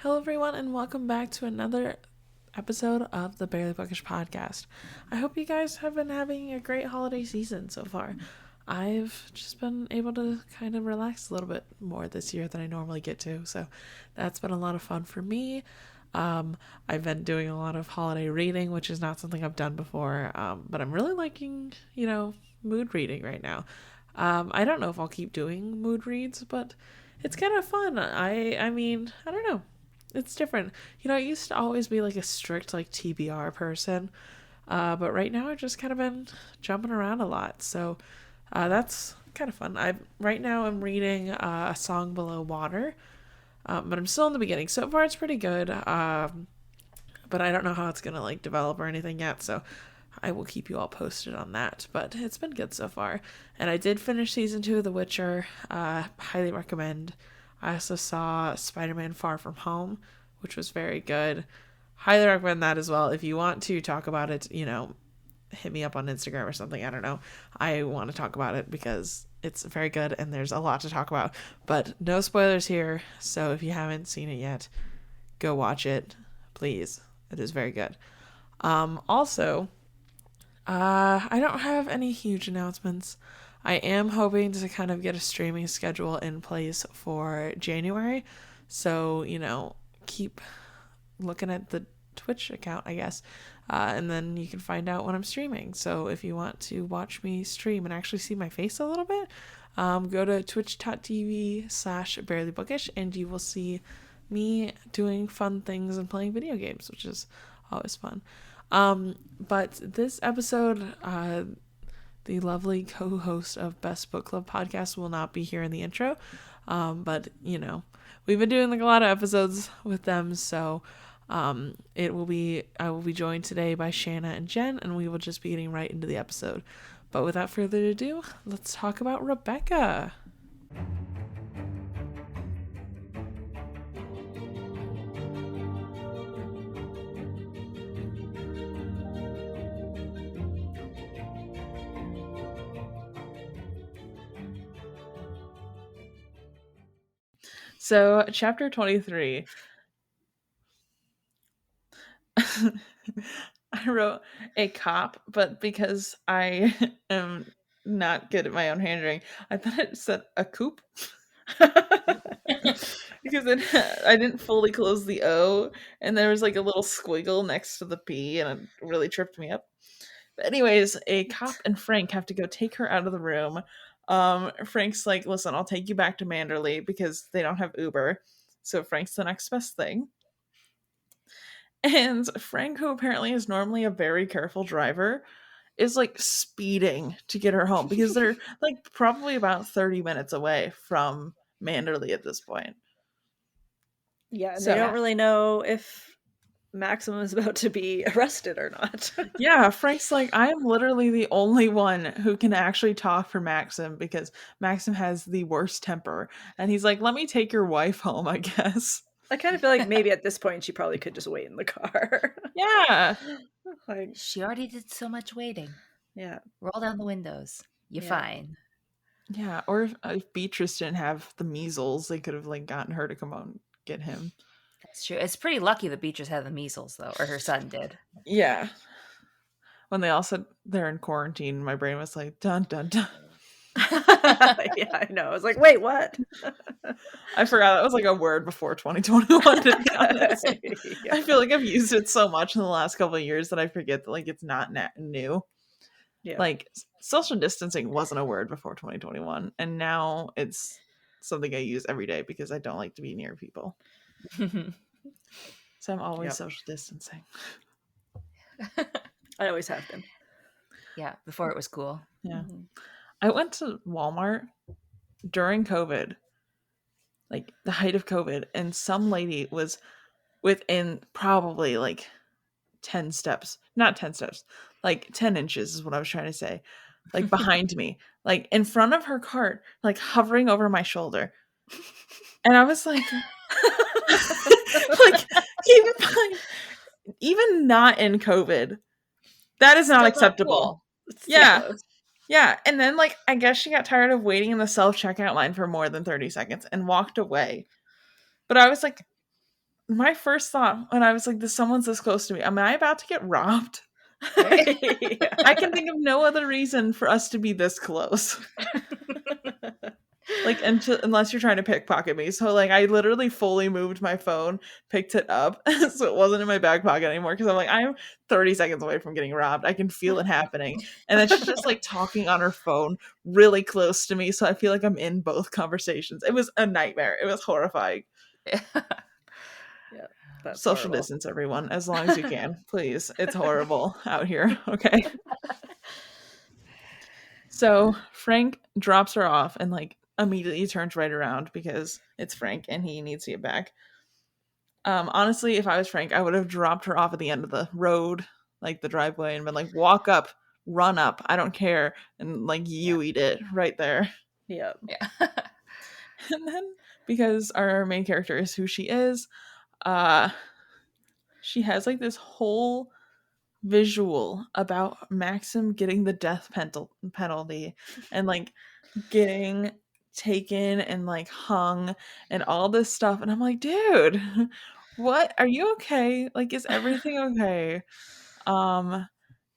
Hello, everyone, and welcome back to another episode of the Barely Bookish podcast. I hope you guys have been having a great holiday season so far. I've just been able to kind of relax a little bit more this year than I normally get to, so that's been a lot of fun for me. I've been doing a lot of holiday reading, which is not something I've done before, but I'm really liking, mood reading right now. I don't know if I'll keep doing mood reads, but it's kind of fun. I mean, I don't know. It's different. I used to always be like a strict like TBR person, but right now I've just kind of been jumping around a lot. So that's kind of fun. Right now I'm reading A Song Below Water, but I'm still in the beginning. So far it's pretty good, but I don't know how it's gonna like develop or anything yet. So I will keep you all posted on that. But it's been good so far, and I did finish season 2 of The Witcher. Highly recommend. I also saw Spider-Man Far From Home, which was very good. Highly recommend that as well. If you want to talk about it, hit me up on Instagram or something. I don't know. I want to talk about it because it's very good and there's a lot to talk about. But no spoilers here. So if you haven't seen it yet, go watch it, please. It is very good. Also, I don't have any huge announcements. I am hoping to kind of get a streaming schedule in place for January. So, keep looking at the Twitch account, I guess. And then you can find out when I'm streaming. So if you want to watch me stream and actually see my face a little bit, go to twitch.tv/barelybookish and you will see me doing fun things and playing video games, which is always fun. But this episode, the lovely co-host of Best Book Club podcast will not be here in the intro. But we've been doing like a lot of episodes with them, so I will be joined today by Shanna and Jen, and we will just be getting right into the episode. But without further ado, let's talk about Rebecca. So, chapter 23. I wrote a cop, but because I am not good at my own handwriting, I thought it said a coop. Because I didn't fully close the O, and there was like a little squiggle next to the P, and it really tripped me up. But anyways, a cop and Frank have to go take her out of the room. Frank's like, listen, I'll take you back to Manderley because they don't have Uber. So Frank's the next best thing. And Frank, who apparently is normally a very careful driver, is like speeding to get her home because they're like probably about 30 minutes away from Manderley at this point. Yeah, and they don't really know if Maxim is about to be arrested or not. Yeah, Frank's like, I am literally the only one who can actually talk for Maxim because Maxim has the worst temper. And he's like, let me take your wife home, I guess. I kind of feel like maybe at this point she probably could just wait in the car. Yeah. Like, she already did so much waiting. Yeah. Roll down the windows. You're fine. Yeah, or if Beatrice didn't have the measles, they could have like gotten her to come out and get him. That's true. It's pretty lucky that Beatrice had the measles, though, or her son did. Yeah. When they all said they're in quarantine, my brain was like, dun, dun, dun. Yeah, I know. I was like, wait, what? I forgot that was like a word before 2021, to be honest. Yeah. I feel like I've used it so much in the last couple of years that I forget that like it's not new. Yeah. Like social distancing wasn't a word before 2021, and now it's something I use every day because I don't like to be near people. So I'm always social distancing. I always have been. Yeah, before it was cool. Yeah. Mm-hmm. I went to Walmart during COVID, like the height of COVID, and some lady was within probably like 10 steps, not 10 steps, like 10 inches is what I was trying to say, like behind me, like in front of her cart, like hovering over my shoulder. And I was like, like even not in COVID, that is not acceptable. Yeah. Yeah. And then like, I guess she got tired of waiting in the self-checkout line for more than 30 seconds and walked away. But I was like, my first thought when I was like, someone's this close to me, am I about to get robbed? Yeah. I can think of no other reason for us to be this close. Like, unless you're trying to pickpocket me. So, like, I literally fully moved my phone, picked it up, so it wasn't in my back pocket anymore. Because I'm like, I'm 30 seconds away from getting robbed. I can feel it happening. And then she's just, like, talking on her phone really close to me. So I feel like I'm in both conversations. It was a nightmare. It was horrifying. Yeah. That's Social horrible. distance, everyone, as long as you can. Please. It's horrible out here. Okay. So Frank drops her off and, like, immediately turns right around because it's Frank and he needs to get back. Honestly, if I was Frank, I would have dropped her off at the end of the road, like the driveway, and been like, walk up, run up, I don't care, and like you eat it right there. Yeah. And then because our main character is who she is, she has like this whole visual about Maxim getting the death penalty and like getting taken and like hung and all this stuff, and I'm like, dude, what, are you okay? Like, is everything okay?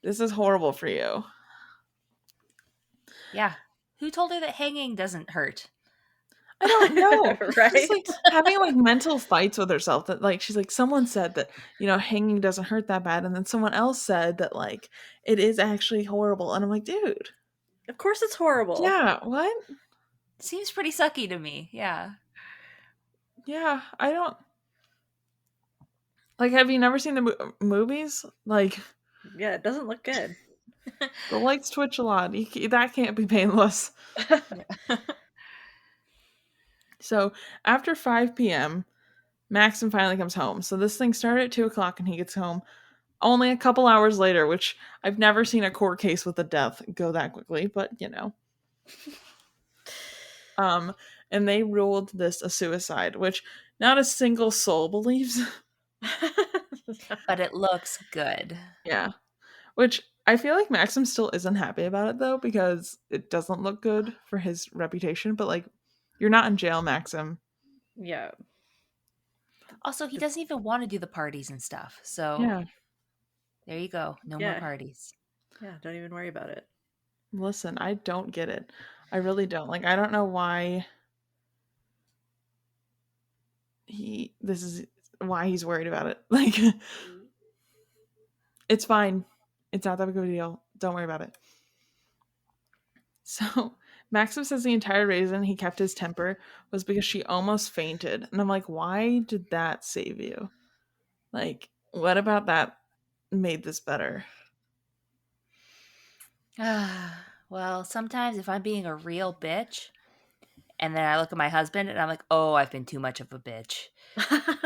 This is horrible for you. Yeah. Who told her that hanging doesn't hurt? I don't know. Right? Just like having like mental fights with herself that like she's like, someone said that, you know, hanging doesn't hurt that bad, and then someone else said that like it is actually horrible, and I'm like, dude, Of course it's horrible. yeah, what? Seems pretty sucky to me. Yeah. Yeah, I don't like, have you never seen the movies? Like, yeah, it doesn't look good. the lights twitch a lot. That can't be painless. So after 5 p.m., Maxim finally comes home. So this thing started at 2 o'clock and he gets home only a couple hours later, which I've never seen a court case with a death go that quickly, but you know. And they ruled this a suicide, which not a single soul believes. But it looks good. Yeah. Which I feel like Maxim still isn't happy about it though, because it doesn't look good for his reputation, but like, you're not in jail, Maxim. Yeah. Also, he doesn't even want to do the parties and stuff. So Yeah. there you go. No more parties. Yeah, don't even worry about it. Listen, I don't get it. I really don't. Like, I don't know why this is why he's worried about it. Like, it's fine. It's not that big of a deal. Don't worry about it. So Maxim says the entire reason he kept his temper was because she almost fainted. And I'm like, why did that save you? Like, what about that made this better? Well, sometimes if I'm being a real bitch and then I look at my husband and I'm like, oh, I've been too much of a bitch,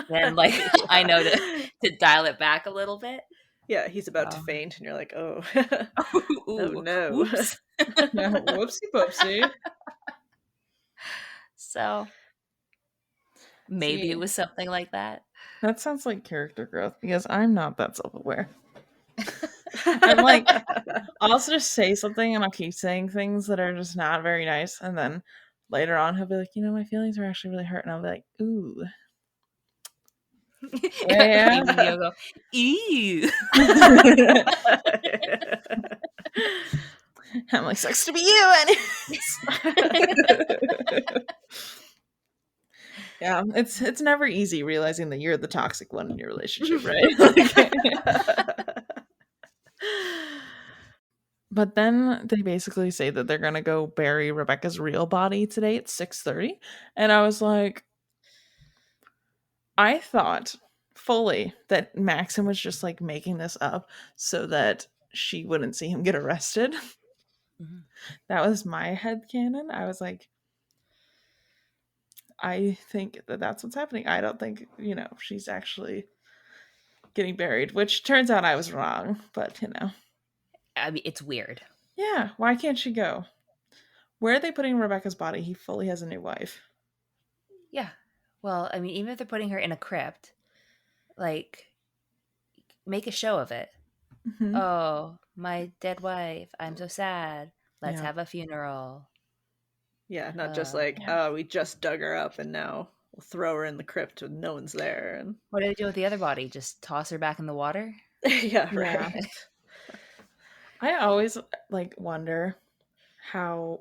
then like I know to dial it back a little bit. Yeah, he's about to faint and you're like, oh. Oh no. Oops. Yeah, whoopsie poopsie. So maybe it was something like that. That sounds like character growth because I'm not that self-aware. I'm like, I'll just say something and I'll keep saying things that are just not very nice, and then later on he'll be like, you know, my feelings are actually really hurt, and I'll be like, ooh. Yeah. You'll go, ew. I'm like, sucks to be you, anyways. Yeah, it's never easy realizing that you're the toxic one in your relationship, right? But then they basically say that they're gonna go bury Rebecca's real body today at 6:30, and I was like, I thought fully that Maxim was just like making this up so that she wouldn't see him get arrested. Mm-hmm. That was my headcanon. I was like, I think that that's what's happening. I don't think, you know, she's actually getting buried, which turns out I was wrong, but you know. I mean, it's weird. Yeah, why can't she go? Where are they putting Rebecca's body? He fully has a new wife. Yeah. Well, I mean, even if they're putting her in a crypt, like, make a show of it. Mm-hmm. Oh, my dead wife. I'm so sad. Let's have a funeral. Yeah, not just like, oh, we just dug her up and now we'll throw her in the crypt when no one's there. And What do they do with the other body? Just toss her back in the water? yeah, right. Yeah. I always like wonder how,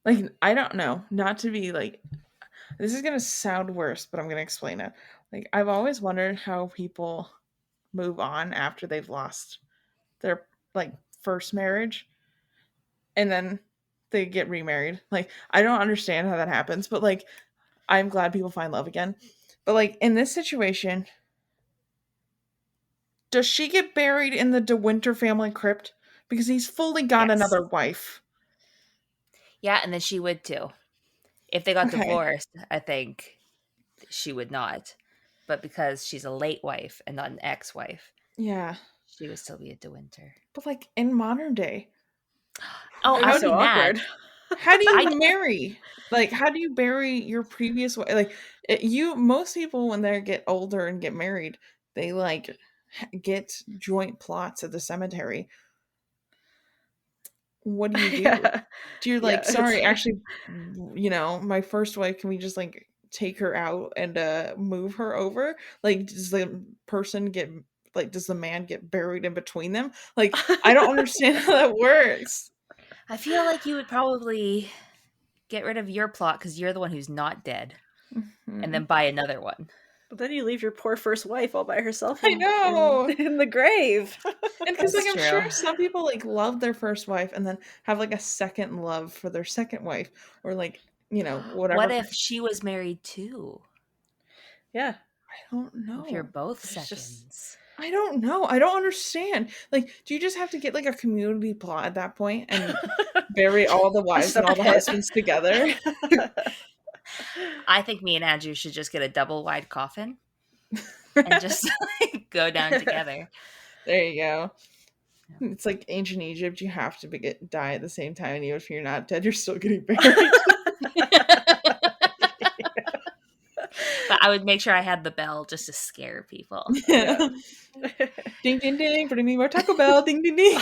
like, I don't know, not to be like, this is gonna sound worse, but I'm gonna explain it. Like, I've always wondered how people move on after they've lost their like first marriage and then they get remarried. Like, I don't understand how that happens, but like, I'm glad people find love again. But like in this situation, does she get buried in the De Winter family crypt? Because he's fully got Yes. another wife. Yeah, and then she would too. If they got Okay. divorced, I think she would not. But because she's a late wife and not an ex-wife, Yeah. she would still be a De Winter. But like in modern day, Oh, It'd I be would so be mad. awkward. how do you marry? Like, how do you bury your previous wife? Like, most people when they get older and get married, they like get joint plots at the cemetery. What do you do? Yeah. Do you like, Yeah, sorry, it's- actually, my first wife, can we just like take her out and move her over? Like, does the person get like, does the man get buried in between them? Like, I don't understand how that works. I feel like you would probably get rid of your plot because you're the one who's not dead, and then buy another one. But then you leave your poor first wife all by herself I know. in the grave. And because like That's I'm sure true. some people like love their first wife and then have like a second love for their second wife, or like, whatever. What if she was married too? Yeah. I don't know. If you're both It's just- seconds. I don't know. I don't understand. Like, do you just have to get like a community plot at that point and bury all the wives and all the husbands together? I think me and Andrew should just get a double wide coffin and just like, go down together. There you go. It's like ancient Egypt. You have to die at the same time, and even if you're not dead, you're still getting buried. But I would make sure I had the bell just to scare people. Yeah. Ding, ding, ding. Bring me more Taco Bell. Ding, ding, ding.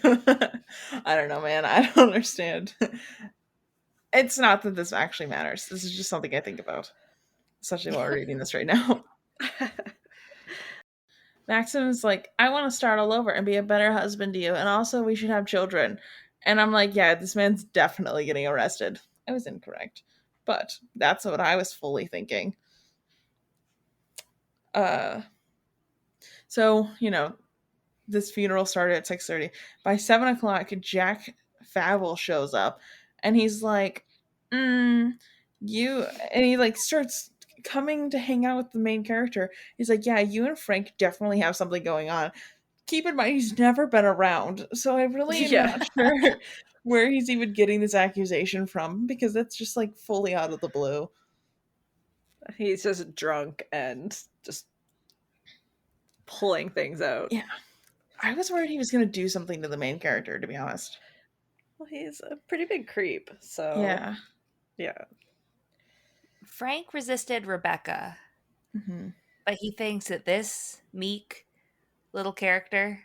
I don't know, man. I don't understand. It's not that this actually matters. This is just something I think about, especially while we're reading this right now. Maxim's like, I want to start all over and be a better husband to you, and also we should have children. And I'm like, yeah, this man's definitely getting arrested. I was incorrect, but that's what I was fully thinking. So, this funeral started at 6:30. By 7 o'clock, Jack Favell shows up, and he's like, and he like starts coming to hang out with the main character. He's like, yeah, you and Frank definitely have something going on. Keep in mind, he's never been around, so I really am not sure where he's even getting this accusation from, because that's just like fully out of the blue. He's just drunk and just pulling things out. Yeah. I was worried he was going to do something to the main character, to be honest. Well, he's a pretty big creep, so... Yeah. Frank resisted Rebecca, but he thinks that this meek little character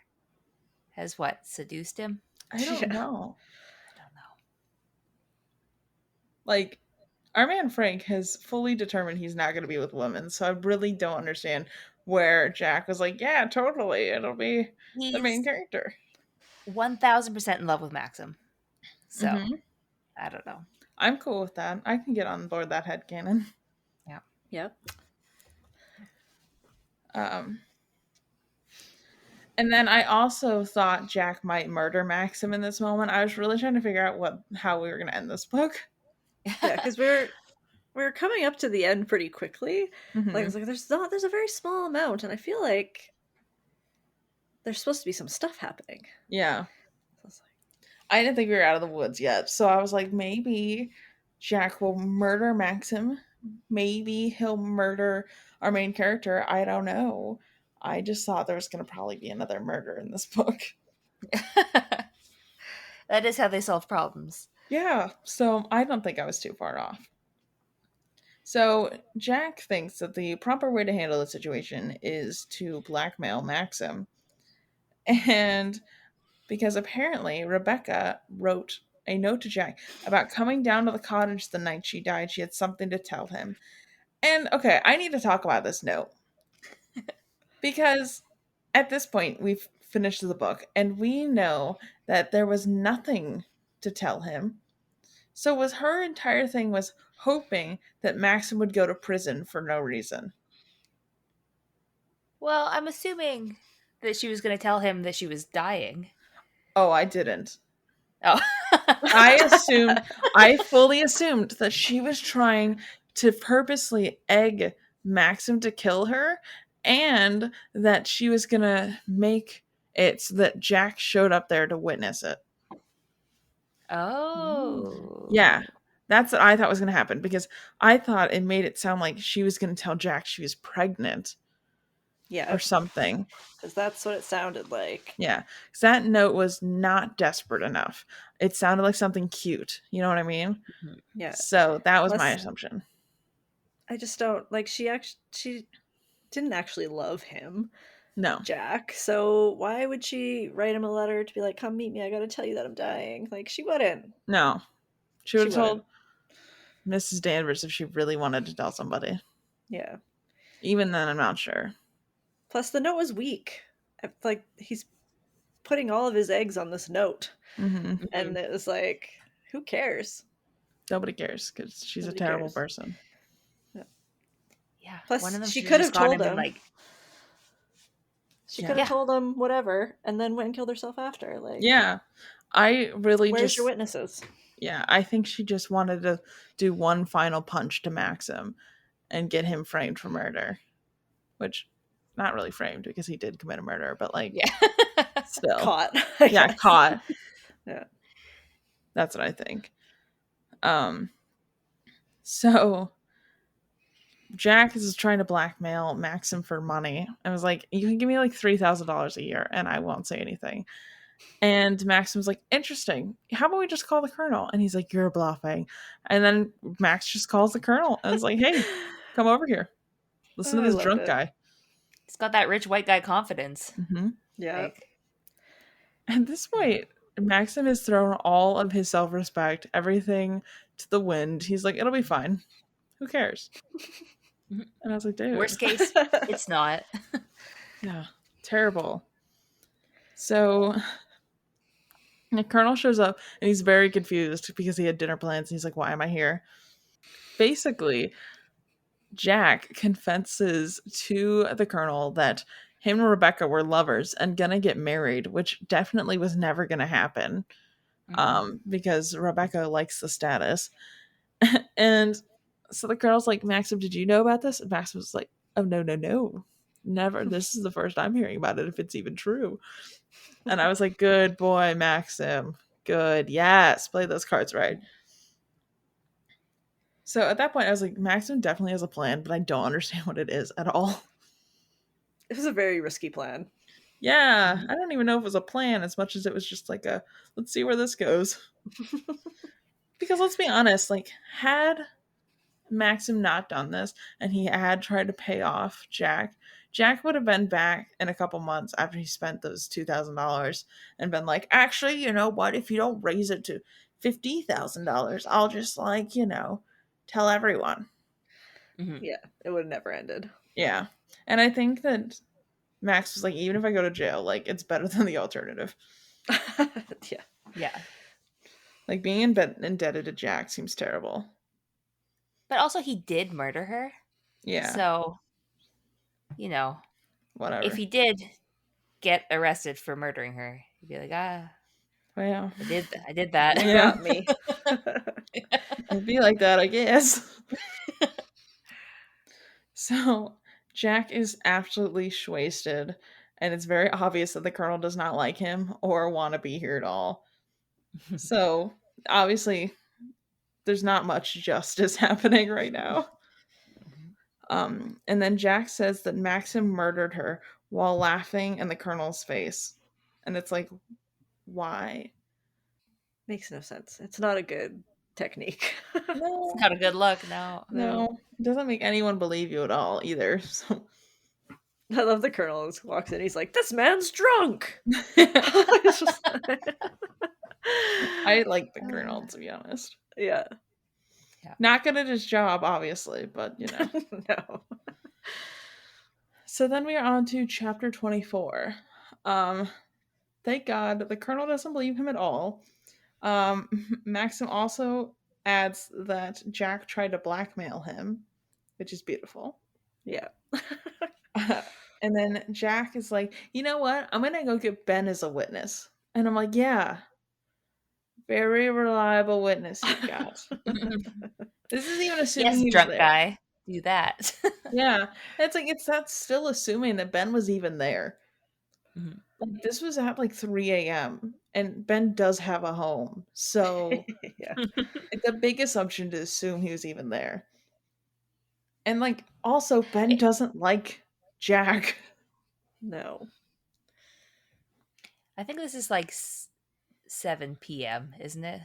has seduced him? I don't know. Like, our man Frank has fully determined he's not going to be with women, so I really don't understand where Jack was like, yeah, totally, it'll be the main character. 1000% in love with Maxim. So, I don't know. I'm cool with that. I can get on board that headcanon. Yeah. Yep. And then I also thought Jack might murder Maxim in this moment. I was really trying to figure out how we were going to end this book. Yeah, because we're coming up to the end pretty quickly. Like, I was like, there's a very small amount, and I feel like there's supposed to be some stuff happening. Yeah. I didn't think we were out of the woods yet, so I was like, maybe Jack will murder Maxim. Maybe he'll murder our main character. I don't know. I just thought there was going to probably be another murder in this book. That is how they solve problems. Yeah, so I don't think I was too far off. So Jack thinks that the proper way to handle the situation is to blackmail Maxim. And because apparently Rebecca wrote a note to Jack about coming down to the cottage the night she died. She had something to tell him. And okay, I need to talk about this note. Because at this point, we've finished the book, and we know that there was nothing to tell him. So was her entire thing was hoping that Maxim would go to prison for no reason. Well, I'm assuming that she was going to tell him that she was dying. Oh, I didn't. Oh. I fully assumed that she was trying to purposely egg Maxim to kill her, and that she was gonna make it so that Jack showed up there to witness it. Oh. Yeah, that's what I thought was gonna happen, because I thought it made it sound like she was gonna tell Jack she was pregnant. Yeah. Or something. Because that's what it sounded like. Yeah. Because that note was not desperate enough. It sounded like something cute. You know what I mean? Yeah. So that was my assumption. I just don't like she didn't actually love him. No. Jack. So why would she write him a letter to be like, come meet me, I gotta tell you that I'm dying? Like, she wouldn't. No. She would have told Mrs. Danvers if she really wanted to tell somebody. Yeah. Even then, I'm not sure. Plus, the note was weak. Like, he's putting all of his eggs on this note. Mm-hmm. And it was like, who cares? Nobody cares, because she's a terrible person. Yeah. Plus, one of them she could have told him. Like, she could have told him whatever, and then went and killed herself after. Like, yeah. I really where's your witnesses? Yeah, I think she just wanted to do one final punch to Maxim and get him framed for murder. Which, not really framed, because he did commit a murder, but like, still. Caught. Yeah, caught. Yeah. That's what I think. So Jack is trying to blackmail Maxim for money. I was like, you can give me like $3,000 a year and I won't say anything. And Maxim's like, interesting. How about we just call the colonel? And he's like, you're bluffing. And then Max just calls the colonel and is like, hey, come over here. Listen to this drunk guy. He's got that rich white guy confidence. Mm-hmm. Yeah. Like, at this point, Maxim has thrown all of his self-respect, everything to the wind. He's like, it'll be fine. Who cares? And I was like, dude. Worst case, it's not. Yeah. Terrible. So the colonel shows up and he's very confused because he had dinner plans. And he's like, why am I here? Basically, Jack confesses to the colonel that him and Rebecca were lovers and gonna get married, which definitely was never gonna happen. Because Rebecca likes the status. And so the colonel's like, Maxim, did you know about this? And Maxim was like, oh, no. Never. This is the first I'm hearing about it, if it's even true. And I was like, good boy, Maxim. Good. Yes. Play those cards right. So at that point, I was like, Maxim definitely has a plan, but I don't understand what it is at all. It was a very risky plan. Yeah. I don't even know if it was a plan as much as it was just like a, let's see where this goes. Because let's be honest, like, had Maxim not done this and he had tried to pay off Jack would have been back in a couple months after he spent those $2,000 and been like, actually, you know what, if you don't raise it to $50,000, I'll just, like, you know, tell everyone. Yeah, it would have never ended. Yeah. And I think that Max was like, even if I go to jail, like, it's better than the alternative. Yeah. Like, being indebted to Jack seems terrible. But also, he did murder her. Yeah. So, you know, whatever. If he did get arrested for murdering her, he'd be like, well, I did that. Yeah. Not me. It'd be like that, I guess. So Jack is absolutely wasted, and it's very obvious that the colonel does not like him or want to be here at all. So obviously there's not much justice happening right now. And then Jack says that Maxim murdered her while laughing in the colonel's face. And it's like, why? Makes no sense. It's not a good technique. No. It's not a good look, no. No. It doesn't make anyone believe you at all either. So I love the colonel walks in, he's like, this man's drunk. I like the Colonel, to be honest. Yeah. Not good at his job, obviously, but No. So then we are on to chapter 24. Thank God the Colonel doesn't believe him at all. Maxim also adds that Jack tried to blackmail him, which is beautiful. Yeah. And then Jack is like, you know what? I'm gonna go get Ben as a witness. And I'm like, yeah. Very reliable witness you've got. This is even assuming Yes, he was drunk there. guy. Do that. Yeah. It's like that's still assuming that Ben was even there. Mhm. Like, this was at like 3 a.m. and Ben does have a home. So Yeah. it's a big assumption to assume he was even there. And like also Ben doesn't like Jack. No. I think this is like 7 p.m., isn't it?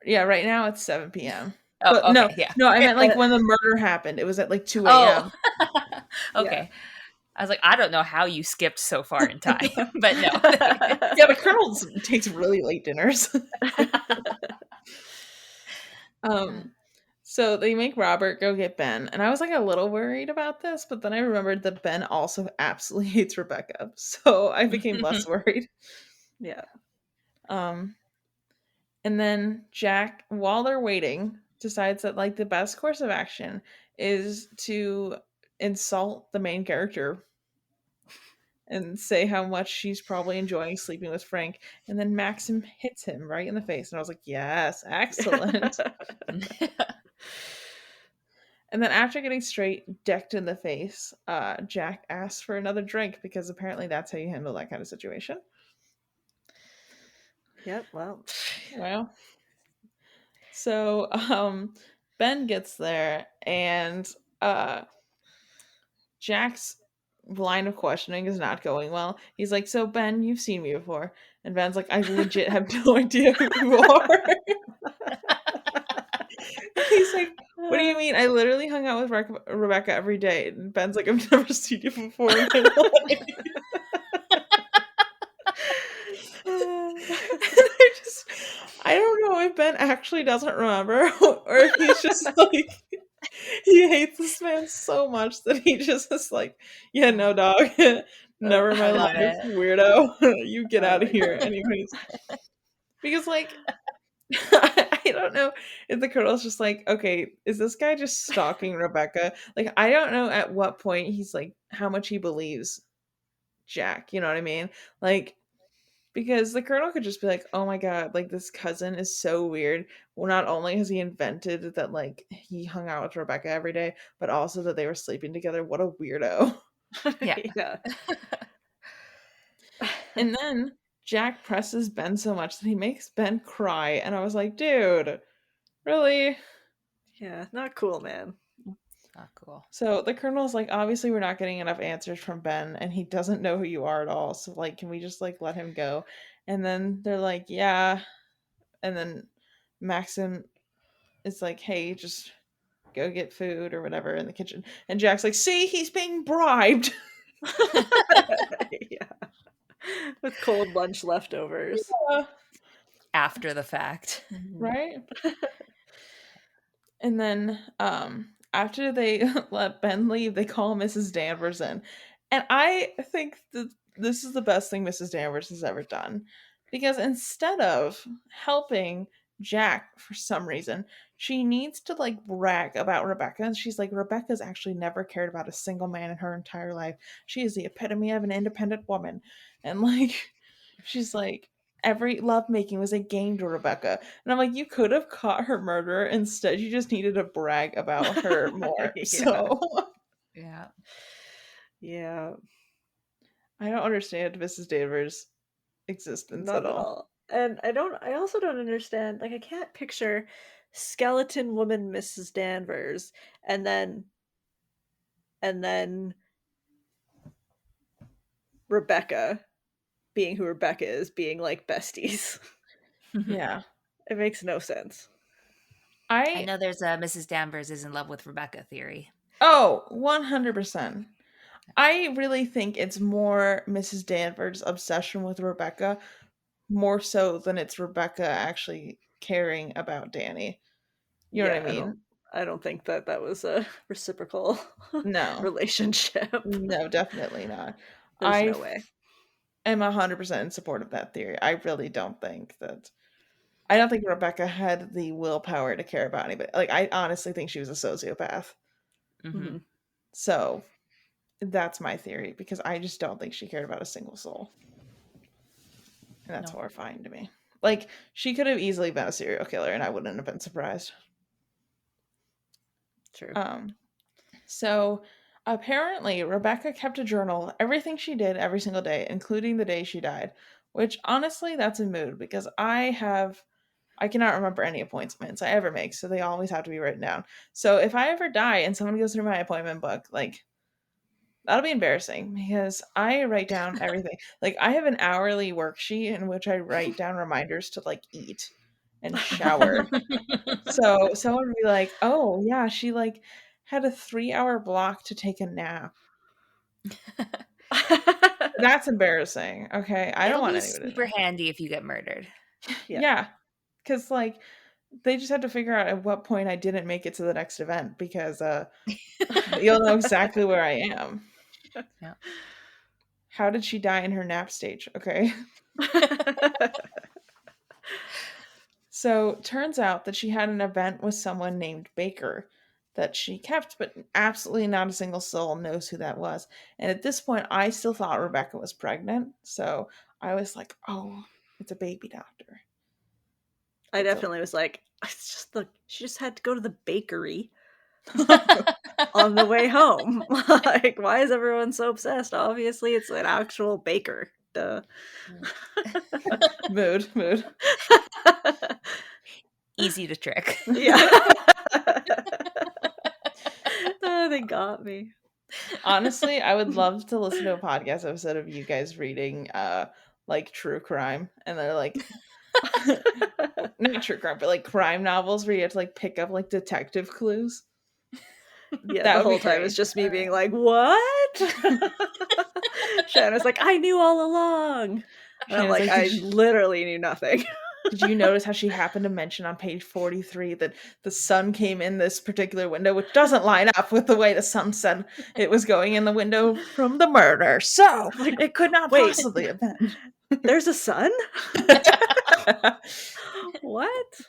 Yeah, right now it's 7 p.m. Oh, But okay, no, I meant like when the murder happened. It was at like 2 a.m. Oh, okay. Yeah. I was like, I don't know how you skipped so far in time, but no. Yeah, the Colonel takes really late dinners. So they make Robert go get Ben, and I was like a little worried about this, but then I remembered that Ben also absolutely hates Rebecca, so I became less worried. Yeah. And then Jack, while they're waiting, decides that like the best course of action is to insult the main character and say how much she's probably enjoying sleeping with Frank. And then Maxim hits him right in the face. And I was like, yes, excellent. And then after getting straight decked in the face, Jack asks for another drink because apparently that's how you handle that kind of situation. Yep. Well. So Ben gets there and Jack's line of questioning is not going well. He's like, so Ben, you've seen me before. And Ben's like, I legit have no idea who you are. He's like, what do you mean? I literally hung out with Rebecca every day. And Ben's like, I've never seen you before in my life. I don't know if Ben actually doesn't remember or if he's just like he hates this man so much that he just is like, yeah, no, dog. Never in my life, weirdo. You get out of here. Anyways. Because, like, I don't know if the Colonel's just like, okay, is this guy just stalking Rebecca? Like, I don't know at what point he's like, how much he believes Jack. You know what I mean? Like, because the Colonel could just be like, oh my god, like this cousin is so weird. Well, not only has he invented that like he hung out with Rebecca every day, but also that they were sleeping together. What a weirdo. Yeah. And then Jack presses Ben so much that he makes Ben cry. And I was like, dude, really? Yeah, not cool, man. Not cool. So the Colonel's like, obviously we're not getting enough answers from Ben and he doesn't know who you are at all. So like, can we just like let him go? And then they're like, yeah. And then Maxim is like, hey, just go get food or whatever in the kitchen. And Jack's like, see, he's being bribed. Yeah. With cold lunch leftovers. Yeah. After the fact. Right? And then after they let Ben leave, they call Mrs. Danvers in. And I think that this is the best thing Mrs. Danvers has ever done. Because instead of helping Jack for some reason, she needs to like brag about Rebecca. And she's like, Rebecca's actually never cared about a single man in her entire life. She is the epitome of an independent woman. And like, she's like, every lovemaking was a game to Rebecca. And I'm like, you could have caught her murderer. Instead, you just needed to brag about her more. Yeah. So Yeah. Yeah. I don't understand Mrs. Danvers' existence Not at at all. all. And I also don't understand, like I can't picture skeleton woman Mrs. Danvers and then Rebecca being who Rebecca is, being like besties. Yeah. It makes no sense. I know there's a Mrs. Danvers is in love with Rebecca theory. Oh, 100%. I really think it's more Mrs. Danvers' obsession with Rebecca more so than it's Rebecca actually caring about Danny. You know what I mean? I don't think that was a reciprocal relationship. No, definitely not. There's no way. I'm 100% in support of that theory. I really don't think that. I don't think Rebecca had the willpower to care about anybody. Like, I honestly think she was a sociopath. Mm-hmm. So that's my theory, because I just don't think she cared about a single soul. And that's horrifying to me. Like, she could have easily been a serial killer and I wouldn't have been surprised. True. So apparently Rebecca kept a journal of everything she did every single day, including the day she died, which honestly, that's a mood, because I cannot remember any appointments I ever make, so they always have to be written down. So if I ever die and someone goes through my appointment book, like, that'll be embarrassing, because I write down everything. Like, I have an hourly worksheet in which I write down reminders to, like, eat and shower. So someone would be like, oh yeah, she like had a 3-hour block to take a nap. That's embarrassing. Okay, I don't want anyone to super know. handy if you get murdered. Yeah, because like they just had to figure out at what point I didn't make it to the next event, because you'll know exactly where I am. Yeah. How did she die in her nap stage? Okay. So turns out that she had an event with someone named Baker that she kept, but absolutely not a single soul knows who that was. And at this point, I still thought Rebecca was pregnant. So I was like, oh, it's a baby doctor. I definitely was like, it's just she just had to go to the bakery on the way home. Like, why is everyone so obsessed? Obviously, it's an actual baker. Duh. Mood. Easy to trick. Yeah. Oh, they got me. Honestly, I would love to listen to a podcast episode of you guys reading like true crime, and they're like not true crime, but like crime novels where you have to like pick up like detective clues. Yeah, that the whole time it's just me being like, what? Shanna's like, I knew all along. And I'm like, I literally knew nothing. Did you notice how she happened to mention on page 43 that the sun came in this particular window, which doesn't line up with the way the sun said it was going in the window from the murder? So like, it could not possibly have been. There's a sun? What?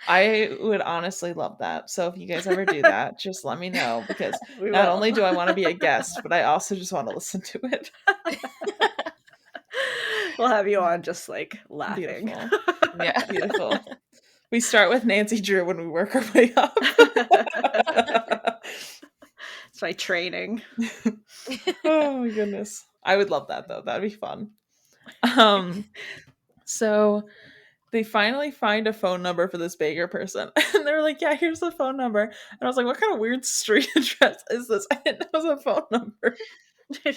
I would honestly love that. So if you guys ever do that, just let me know, because not only do I want to be a guest, but I also just want to listen to it. We'll have you on just like laughing. Beautiful. Yeah, beautiful. We start with Nancy Drew when we work our way up. It's my training. Oh my goodness. I would love that though. That'd be fun. So they finally find a phone number for this Baker person. And they're like, yeah, here's the phone number. And I was like, what kind of weird street address is this? I didn't know it was a phone number. Yeah.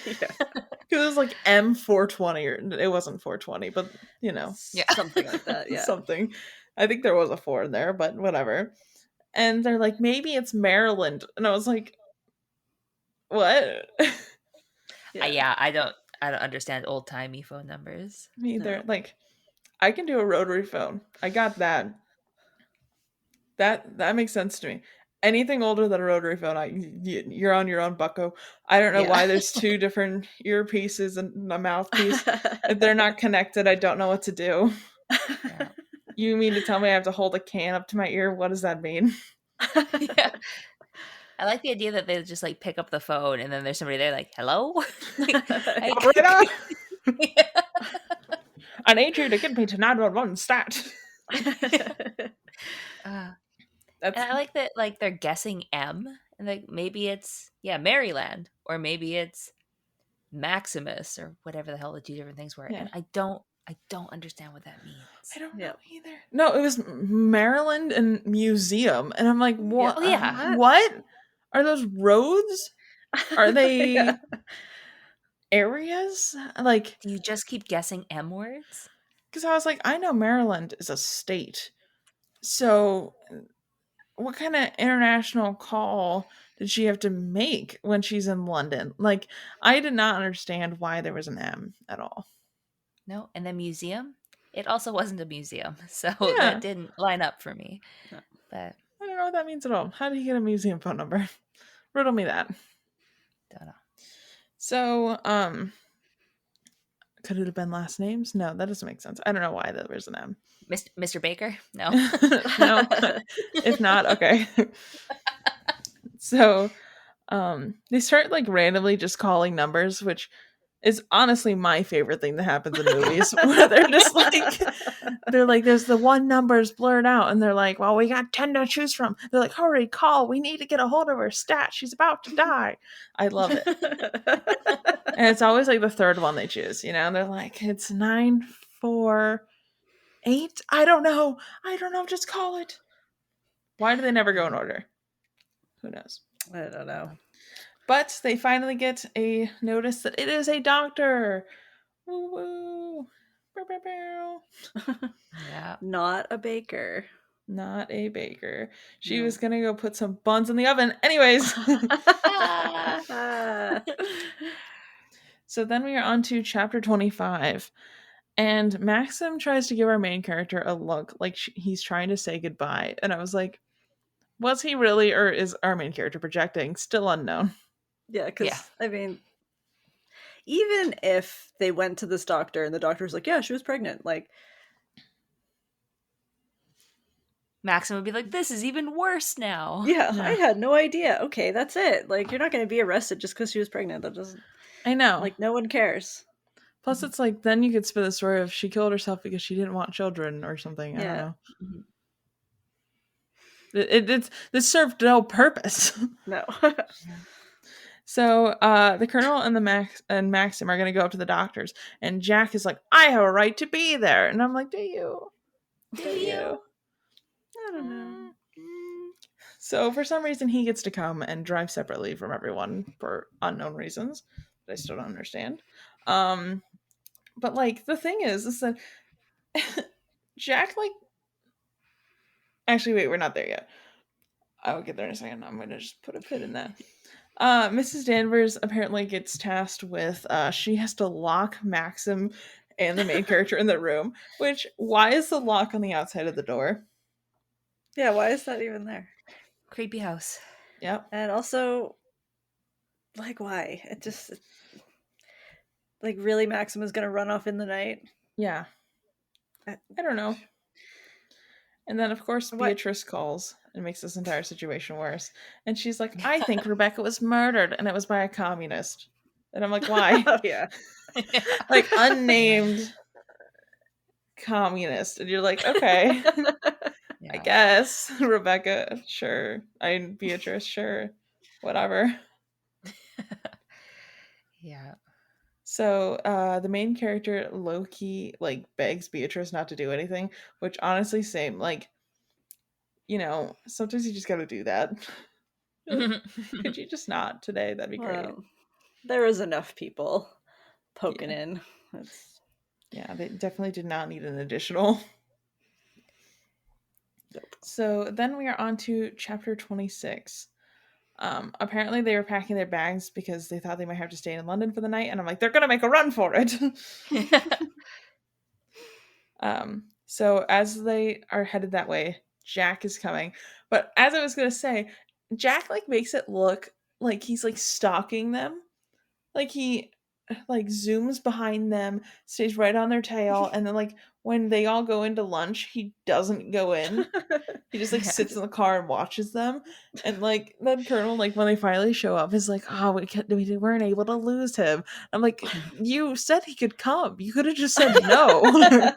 It was like M420, or it wasn't 420, but you know, something like that. Yeah, something. I think there was a 4 in there, but whatever. And they're like, maybe it's Maryland, and I was like, what? Yeah, I don't understand old timey phone numbers. Me either. No. Like, I can do a rotary phone. I got that. That makes sense to me. Anything older than a rotary phone, you're on your own, bucko. I don't know why there's 2 different earpieces and a mouthpiece. If they're not connected, I don't know what to do. Yeah. You mean to tell me I have to hold a can up to my ear? What does that mean? Yeah. I like the idea that they just like pick up the phone and then there's somebody there like, hello? Operator? I need you to get me to 911 stat. And I like that, like, they're guessing M, and like maybe it's Maryland, or maybe it's Maximus, or whatever the hell the 2 different things were. Yeah. And I don't understand what that means. I don't know either. No, it was Maryland and Museum, and I'm like, what? Yeah. What are those roads? Are they areas? Like, do you just keep guessing M words? Because I was like, I know Maryland is a state, so what kind of international call did she have to make when she's in London? Like, I did not understand why there was an M at all. No, and the museum, it also wasn't a museum, so Yeah. that didn't line up for me. No. But I don't know what that means at all. How did he get a museum phone number? Riddle me that. don't know. So, could it have been last names? No, that doesn't make sense. I don't know why there was an M. Mr. Baker? No. No. If not, okay. So, they start like randomly just calling numbers, which is honestly my favorite thing that happens in movies, where they're like, there's the one number's blurred out, and they're like, well, we got 10 to choose from. They're like, hurry, call. We need to get a hold of her stat. She's about to die. I love it. And it's always like the third one they choose, you know? And they're like, it's 9, 4, 8. I don't know. Just call it. Why do they never go in order? Who knows? I don't know. But they finally get a notice that it is a doctor. Woo woo. Bow, bow, bow. Yeah. Not a baker. Not a baker. She No. was gonna go put some buns in the oven. Anyways. So then we are on to chapter 25. And Maxim tries to give our main character a look like he's trying to say goodbye. And I was like, was he really, or is our main character projecting? Still unknown. Yeah, because, Yeah. I mean, even if they went to this doctor and the doctor was like, yeah, she was pregnant, like, Maxim would be like, this is even worse now. yeah, Yeah. I had no idea. Okay, that's it. Like, you're not going to be arrested just because she was pregnant. That doesn't, I know. like, no one cares. Plus, it's like, then you could spin the story of she killed herself because she didn't want children or something. I don't Yeah. know. Mhm. This served no purpose. No. So the Colonel and Maxim are going to go up to the doctors, and Jack is like, I have a right to be there. And I'm like, do you? Do you? I don't know. So for some reason, he gets to come and drive separately from everyone for unknown reasons that I still don't understand. But like, the thing is that Jack, like, actually, wait, we're not there yet. I'll get there in a second. I'm going to just put a pin in that. Mrs. Danvers apparently gets tasked with, she has to lock Maxim and the main character in the room, which, why is the lock on the outside of the door? Yeah, why is that even there? Creepy house. Yep. And also, like, why? It just, like, really, Maxim is going to run off in the night? Yeah. I don't know. And then, of course, What? Beatrice calls and makes this entire situation worse. And she's like, I think Rebecca was murdered, and it was by a communist. And I'm like, why? Oh, yeah. Like, unnamed communist. And you're like, okay, Yeah. I guess. Rebecca, sure. Beatrice, sure. Whatever. Yeah. So the main character, low-key, like, begs Beatrice not to do anything, which honestly, same. Like, you know, sometimes you just gotta do that. Could you just not today? That'd be great. Well, there was enough people poking in. Yeah, they definitely did not need an additional. Nope. So then we are on to chapter 26. Apparently they were packing their bags because they thought they might have to stay in London for the night, and I'm like, they're gonna make a run for it. So as they are headed that way, Jack is coming. But as I was gonna say, Jack like makes it look like he's like stalking them. Like he like zooms behind them, stays right on their tail, and then like when they all go into lunch, he doesn't go in. He just like sits in the car and watches them. And like then Colonel, like when they finally show up, is like, oh, we weren't able to lose him. I'm like, you said he could come. You could have just said no.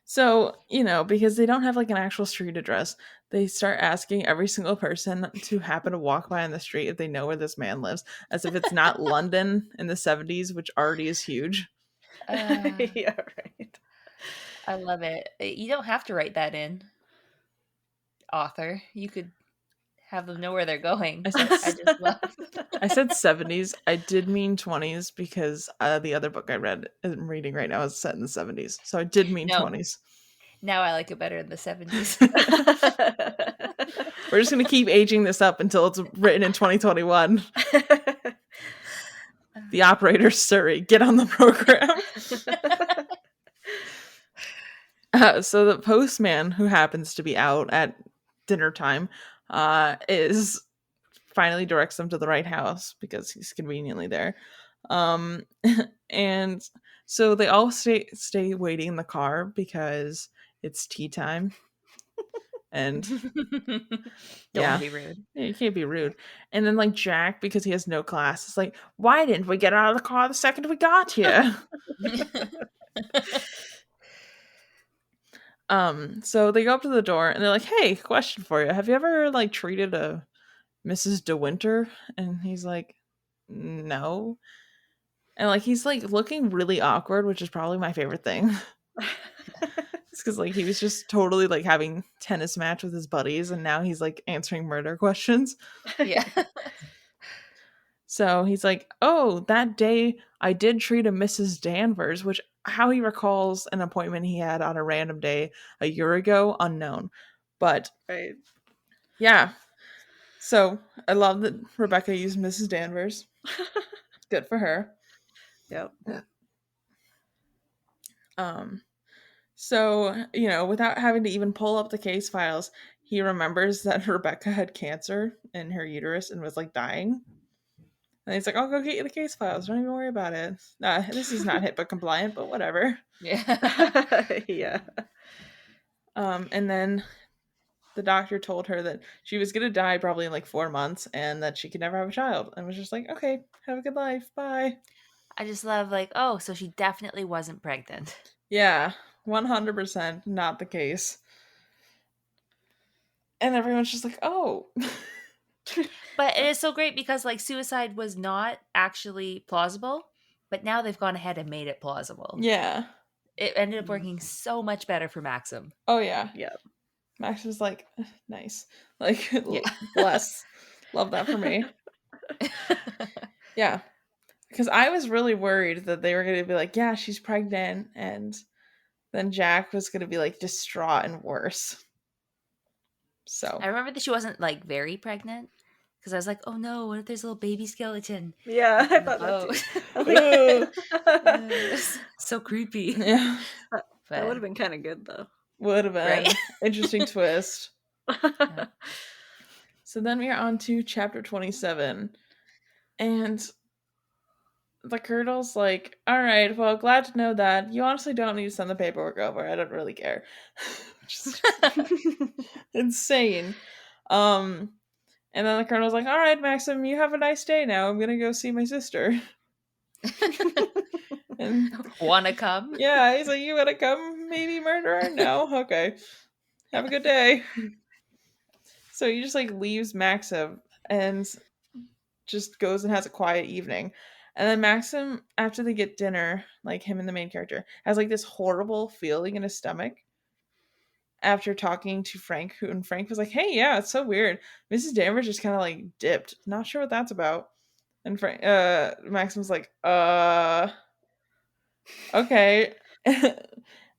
So, you know, because they don't have like an actual street address, they start asking every single person to happen to walk by on the street if they know where this man lives, as if it's not London in the 70s, which already is huge. Yeah, right. I love it. You don't have to write that in, author. You could have them know where they're going. I said 70s. I did mean 20s because the other book I'm reading right now is set in the 70s. So I did mean 20s. Now I like it better in the 70s. We're just going to keep aging this up until it's written in 2021. The operator, Surrey, get on the program. So the postman, who happens to be out at dinner time, is finally directs them to the right house because he's conveniently there. And so they all stay waiting in the car because it's tea time. And Don't be rude. Yeah, you can't be rude. And then like Jack, because he has no class, is like, why didn't we get out of the car the second we got here? So they go up to the door and they're like, hey, question for you. Have you ever like treated a Mrs. De Winter? And he's like, no. And like he's like looking really awkward, which is probably my favorite thing. It's because like he was just totally like having tennis match with his buddies, and now he's like answering murder questions. Yeah. So he's like, oh, that day I did treat a Mrs. Danvers, which how he recalls an appointment he had on a random day a year ago, unknown. But Right. yeah. So I love that Rebecca used Mrs. Danvers. Good for her. Yep. So, you know, without having to even pull up the case files, he remembers that Rebecca had cancer in her uterus and was like dying. And he's like, I'll go get you the case files. Don't even worry about it. This is not HIPAA compliant, but whatever. Yeah. Yeah. And then the doctor told her that she was going to die probably in like 4 months and that she could never have a child. And was just like, okay, have a good life. Bye. I just love like, oh, so she definitely wasn't pregnant. Yeah, 100% not the case. And everyone's just like, oh. But it is so great because like suicide was not actually plausible, but now they've gone ahead and made it plausible. Yeah. It ended up working so much better for Maxim. Oh, yeah. Yep. Max was like, nice. Like, Yeah. bless. Love that for me. Yeah. Because I was really worried that they were going to be like, yeah, she's pregnant. And then Jack was going to be like distraught and worse. So. I remember that she wasn't like very pregnant because I was like, oh no, what if there's a little baby skeleton? Yeah, I thought that too. I was like, So creepy. Yeah. that would have been kind of good though. Would have been. Right? Interesting twist. So then we are on to chapter 27. And the Colonel's like, all right, well, glad to know that. You honestly don't need to send the paperwork over. I don't really care. Just insane. And then the Colonel's like, all right, Maxim, you have a nice day now. I'm going to go see my sister. And wanna come? yeah, he's like, you want to come? Maybe murderer? No? Okay. Have a good day. So he just like leaves Maxim and just goes and has a quiet evening. And then Maxim, after they get dinner, like him and the main character, has like this horrible feeling in his stomach after talking to Frank, and Frank was like, hey, yeah, it's so weird. Mrs. Danvers just kind of like dipped. Not sure what that's about. And Maxim's like, okay.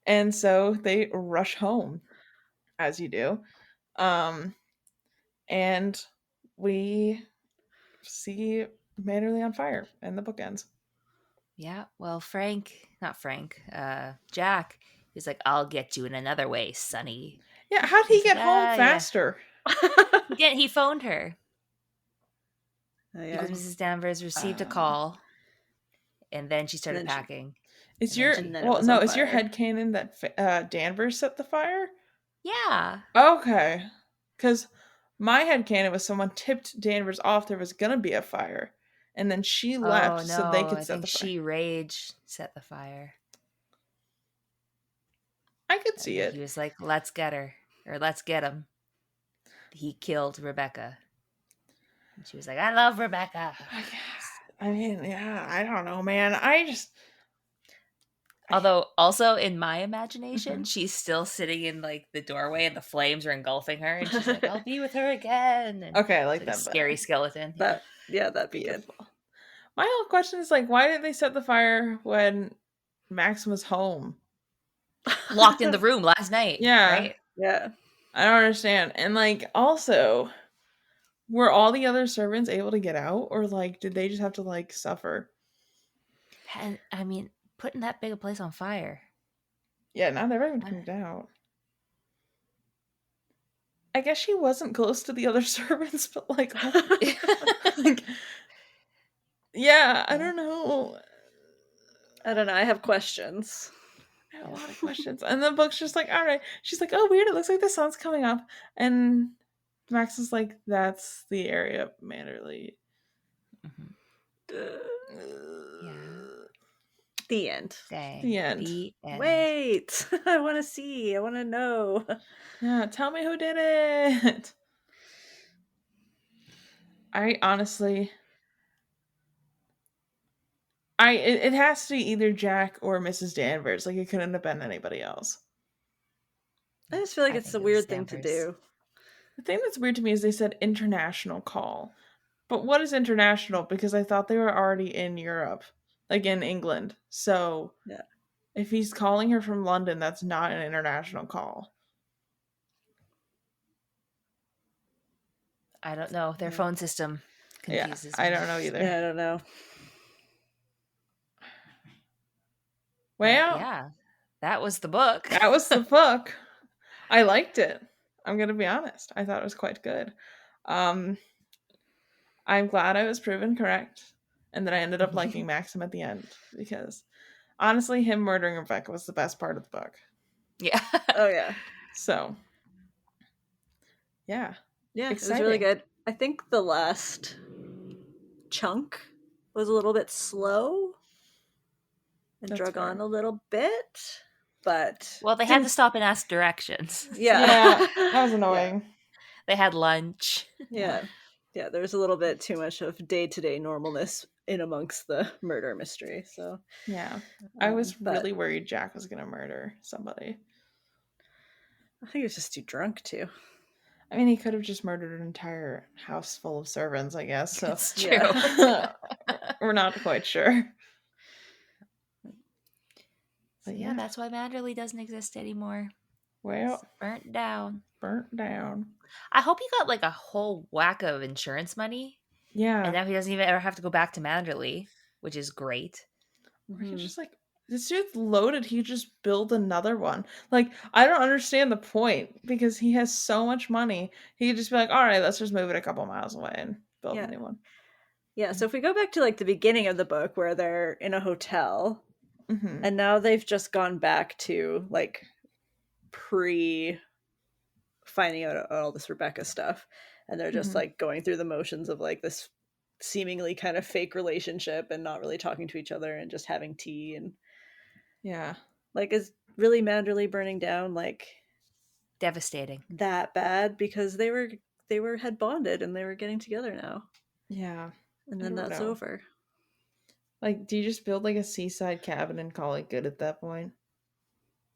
And so they rush home, as you do. And we see Manderley on fire, and the book ends. Yeah, well, Jack, he's like, I'll get you in another way, Sonny. Yeah, how did he get home faster? Again, he phoned her. Yeah. Because Mrs. Danvers received a call, and then she started packing. Is your headcanon that Danvers set the fire? Yeah. Okay. Because my headcanon was someone tipped Danvers off there was going to be a fire. And then she left so they could set the fire. She set the fire. I could see it. He was like, let's get her. Or let's get him. He killed Rebecca. And she was like, I love Rebecca. I mean, yeah, I don't know, man. Although, also in my imagination, she's still sitting in like the doorway and the flames are engulfing her. And she's like, I'll be with her again. And okay, I like that. Scary skeleton. That'd be good. My whole question is like, why didn't they set the fire when Max was home? Locked in the room last night. Yeah. Right? Yeah. I don't understand. And like, also, were all the other servants able to get out? Or like, did they just have to like suffer? And I mean, putting that big a place on fire. Yeah, not everyone moved out. I guess she wasn't close to the other servants, but like, like yeah, I don't know. I don't know. I have questions. I have a lot of questions. And the book's just like, all right. She's like, oh, weird. It looks like the sun's coming up. And Max is like, that's the area of Manderley. Yeah. The end. Dang. The end. The end. Wait, I want to see. I want to know. Yeah, tell me who did it. I honestly, it has to be either Jack or Mrs. Danvers. Like, it couldn't have been anybody else. I just feel like I it's a think it weird was thing to Danvers. do. The thing that's weird to me is they said international call. But what is international? Because I thought they were already in Europe, like in England. So Yeah. if he's calling her from London, that's not an international call. I don't know. Their phone system confuses me. I don't know either. Yeah, I don't know. Well, yeah, that was the book. that was the book. I liked it. I'm going to be honest. I thought it was quite good. I'm glad I was proven correct and that I ended up liking Maxim at the end because honestly, him murdering Rebecca was the best part of the book. Yeah. Oh, yeah. So, yeah. Yeah, Exciting. it was really good. I think the last chunk was a little bit slow and That's drug fair. on a little bit, but Well, they had to stop and ask directions. yeah, that was annoying. They had lunch. Yeah, there was a little bit too much of day-to-day normalness in amongst the murder mystery. So Yeah, I was but really worried Jack was gonna murder somebody. I think he was just too drunk too. I mean, he could have just murdered an entire house full of servants, I guess. So It's true. Yeah. we're not quite sure. So But yeah, that's why Manderley doesn't exist anymore. Well, It's burnt down. burnt down. I hope he got like a whole whack of insurance money, Yeah, and now he doesn't even ever have to go back to Manderley, which is great. he's just like, this dude's loaded. He just build another one. Like, I don't understand the point because he has so much money. He could just be like, all right, let's just move it a couple miles away and build a new one. Yeah, so if we go back to like the beginning of the book where they're in a hotel Mm-hmm. and now they've just gone back to like pre finding out all this Rebecca stuff and they're just like going through the motions of like this seemingly kind of fake relationship and not really talking to each other and just having tea and Yeah. like is really Manderley burning down like Devastating. that bad because they were had bonded and they were getting together now. Yeah. And then I don't that's know. over. Like, do you just build like a seaside cabin and call it good at that point?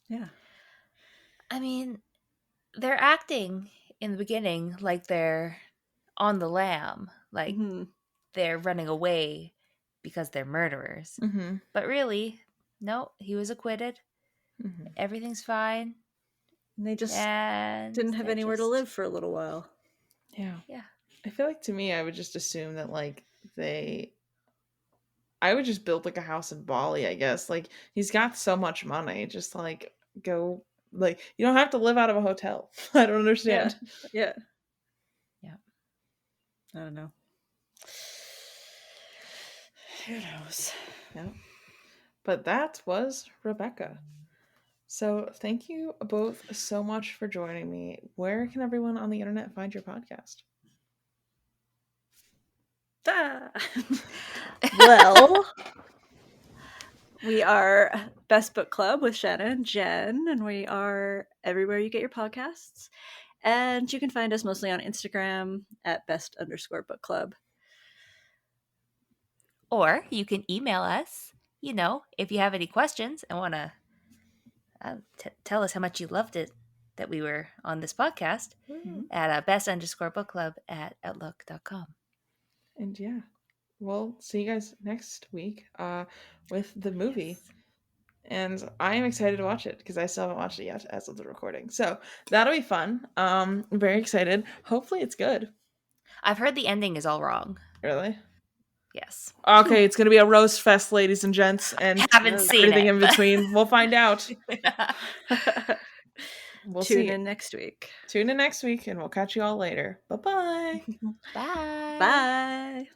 Yeah. I mean, they're acting in the beginning like they're on the lam, like they're running away because they're murderers. Mm-hmm. But really, no, he was acquitted. Mm-hmm. Everything's fine. And they just And didn't have they're anywhere to just- live for a little while. Yeah. Yeah. I feel like to me, I would just assume that like I would just build like a house in Bali, I guess. Like, he's got so much money. Just like go, like, you don't have to live out of a hotel. I don't understand. Yeah. Yeah. I don't know. Who knows? Yeah. But that was Rebecca. So thank you both so much for joining me. Where can everyone on the internet find your podcast? Well, we are Best Book Club with Shanna and Jen, and we are everywhere you get your podcasts. And you can find us mostly on Instagram at best_book club. Or you can email us, if you have any questions and want to tell us how much you loved it that we were on this podcast at best_book club@outlook.com. And yeah, we'll see you guys next week with the movie. Yes. And I am excited to watch it because I still haven't watched it yet as of the recording. So that'll be fun. I'm very excited. Hopefully it's good. I've heard the ending is all wrong. Really? Yes. Okay, it's gonna be a roast fest, ladies and gents, and Haven't seen everything it, in but- between. We'll find out. We'll Tune see. in next week. Tune in next week, and we'll catch you all later. Bye-bye. Bye. Bye.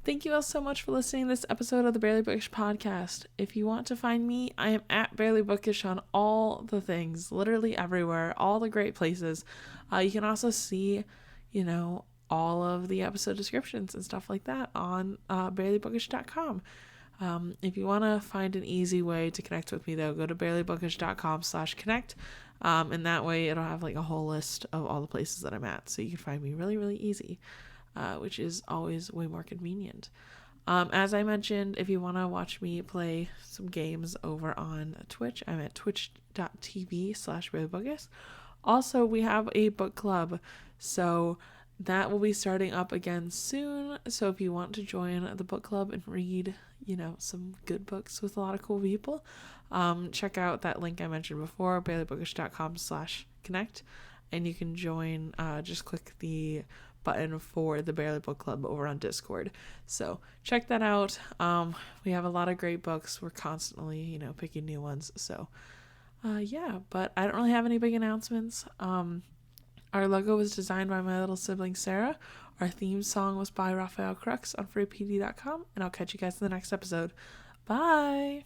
Thank you all so much for listening to this episode of the Barely Bookish podcast. If you want to find me, I am at Barely Bookish on all the things, literally everywhere, all the great places. You can also see, all of the episode descriptions and stuff like that on barelybookish.com. If you want to find an easy way to connect with me, though, go to barelybookish.com/connect. And that way it'll have like a whole list of all the places that I'm at. So you can find me really, really easy. Which is always way more convenient. As I mentioned, if you want to watch me play some games over on Twitch, I'm at twitch.tv/barelybookish. Also, we have a book club, so that will be starting up again soon. So if you want to join the book club and read, some good books with a lot of cool people, check out that link I mentioned before, barelybookish.com/connect, and you can join. Just click the button for the Barely Book Club over on Discord. So check that out. We have a lot of great books. We're constantly, picking new ones. So but I don't really have any big announcements. Our logo was designed by my little sibling Sarah. Our theme song was by Raphael Crux on freepd.com, and I'll catch you guys in the next episode. Bye.